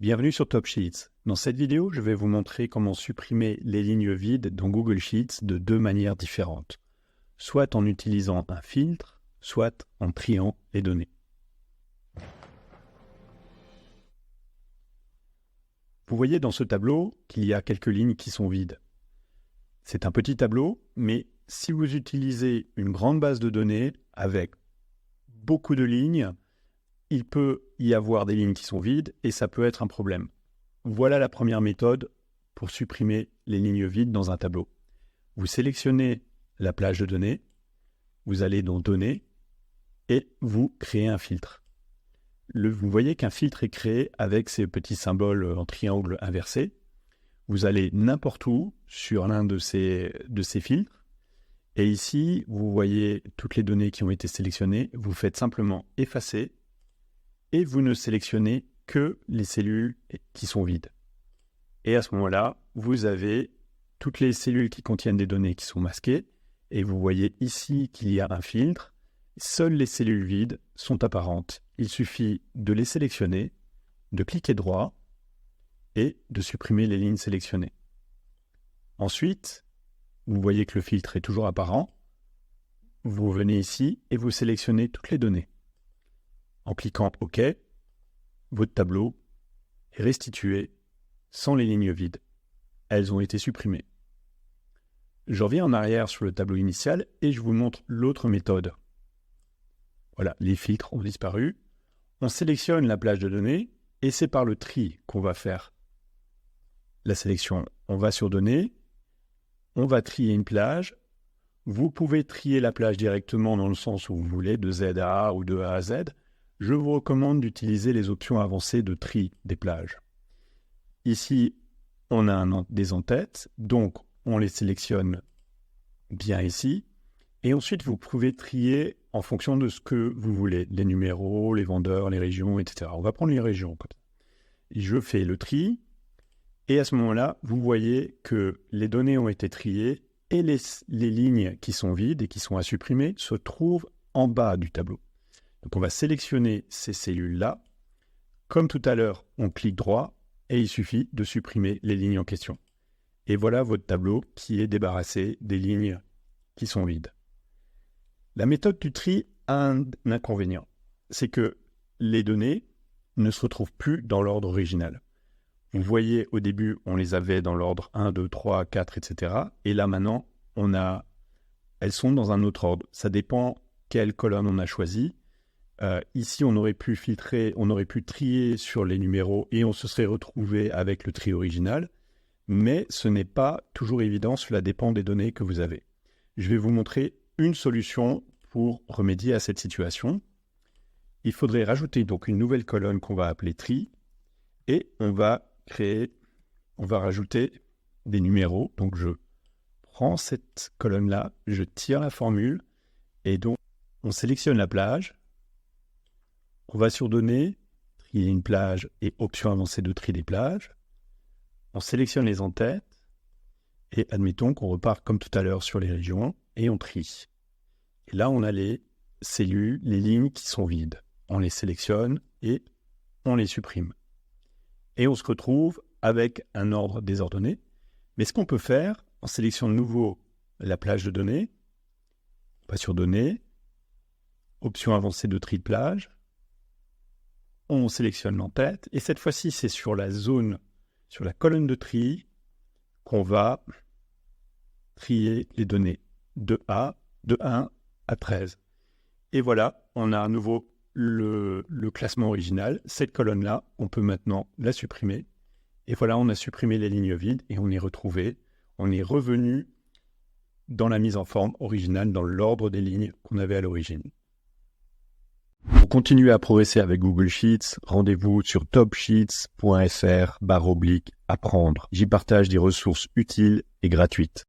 Bienvenue sur Top Sheets. Dans cette vidéo, je vais vous montrer comment supprimer les lignes vides dans Google Sheets de deux manières différentes, soit en utilisant un filtre, soit en triant les données. Vous voyez dans ce tableau qu'il y a quelques lignes qui sont vides. C'est un petit tableau, mais si vous utilisez une grande base de données avec beaucoup de lignes, il peut y avoir des lignes qui sont vides et ça peut être un problème. Voilà la première méthode pour supprimer les lignes vides dans un tableau. Vous sélectionnez la plage de données, vous allez dans Données et vous créez un filtre. Vous voyez qu'un filtre est créé avec ces petits symboles en triangle inversé. Vous allez n'importe où sur l'un de ces filtres et ici, vous voyez toutes les données qui ont été sélectionnées. Vous faites simplement effacer et vous ne sélectionnez que les cellules qui sont vides. Et à ce moment-là, vous avez toutes les cellules qui contiennent des données qui sont masquées. Et vous voyez ici qu'il y a un filtre. Seules les cellules vides sont apparentes. Il suffit de les sélectionner, de cliquer droit et de supprimer les lignes sélectionnées. Ensuite, vous voyez que le filtre est toujours apparent. Vous venez ici et vous sélectionnez toutes les données. En cliquant OK, votre tableau est restitué sans les lignes vides. Elles ont été supprimées. Je reviens en arrière sur le tableau initial et je vous montre l'autre méthode. Voilà, les filtres ont disparu. On sélectionne la plage de données et c'est par le tri qu'on va faire la sélection. On va sur Données, on va trier une plage. Vous pouvez trier la plage directement dans le sens où vous voulez, de Z à A ou de A à Z. Je vous recommande d'utiliser les options avancées de tri des plages. Ici, on a des en-têtes, donc on les sélectionne bien ici. Et ensuite, vous pouvez trier en fonction de ce que vous voulez, les numéros, les vendeurs, les régions, etc. On va prendre les régions. Je fais le tri, et à ce moment-là, vous voyez que les données ont été triées et les lignes qui sont vides et qui sont à supprimer se trouvent en bas du tableau. Donc on va sélectionner ces cellules-là. Comme tout à l'heure, on clique droit et il suffit de supprimer les lignes en question. Et voilà votre tableau qui est débarrassé des lignes qui sont vides. La méthode du tri a un inconvénient, c'est que les données ne se retrouvent plus dans l'ordre original. Vous voyez, au début, on les avait dans l'ordre 1, 2, 3, 4, etc. Et là, maintenant, elles sont dans un autre ordre. Ça dépend quelle colonne on a choisi. Ici, on aurait pu filtrer, on aurait pu trier sur les numéros et on se serait retrouvé avec le tri original. Mais ce n'est pas toujours évident, cela dépend des données que vous avez. Je vais vous montrer une solution pour remédier à cette situation. Il faudrait rajouter donc une nouvelle colonne qu'on va appeler tri et on va rajouter des numéros. Donc je prends cette colonne-là, je tire la formule et donc on sélectionne la plage. On va sur Données, trier une plage et option avancée de tri des plages. On sélectionne les en-têtes et admettons qu'on repart comme tout à l'heure sur les régions et on trie. Et là, on a les cellules, les lignes qui sont vides. On les sélectionne et on les supprime. Et on se retrouve avec un ordre désordonné. Mais ce qu'on peut faire, on sélectionne de nouveau la plage de données, on va sur Données, option avancée de tri de plage, on sélectionne l'en-tête, et cette fois-ci, c'est sur la zone, sur la colonne de tri, qu'on va trier les données de 1 à 13. Et voilà, on a à nouveau le classement original. Cette colonne-là, on peut maintenant la supprimer. Et voilà, on a supprimé les lignes vides et on est revenu dans la mise en forme originale, dans l'ordre des lignes qu'on avait à l'origine. Pour continuer à progresser avec Google Sheets, rendez-vous sur topsheets.fr/apprendre. J'y partage des ressources utiles et gratuites.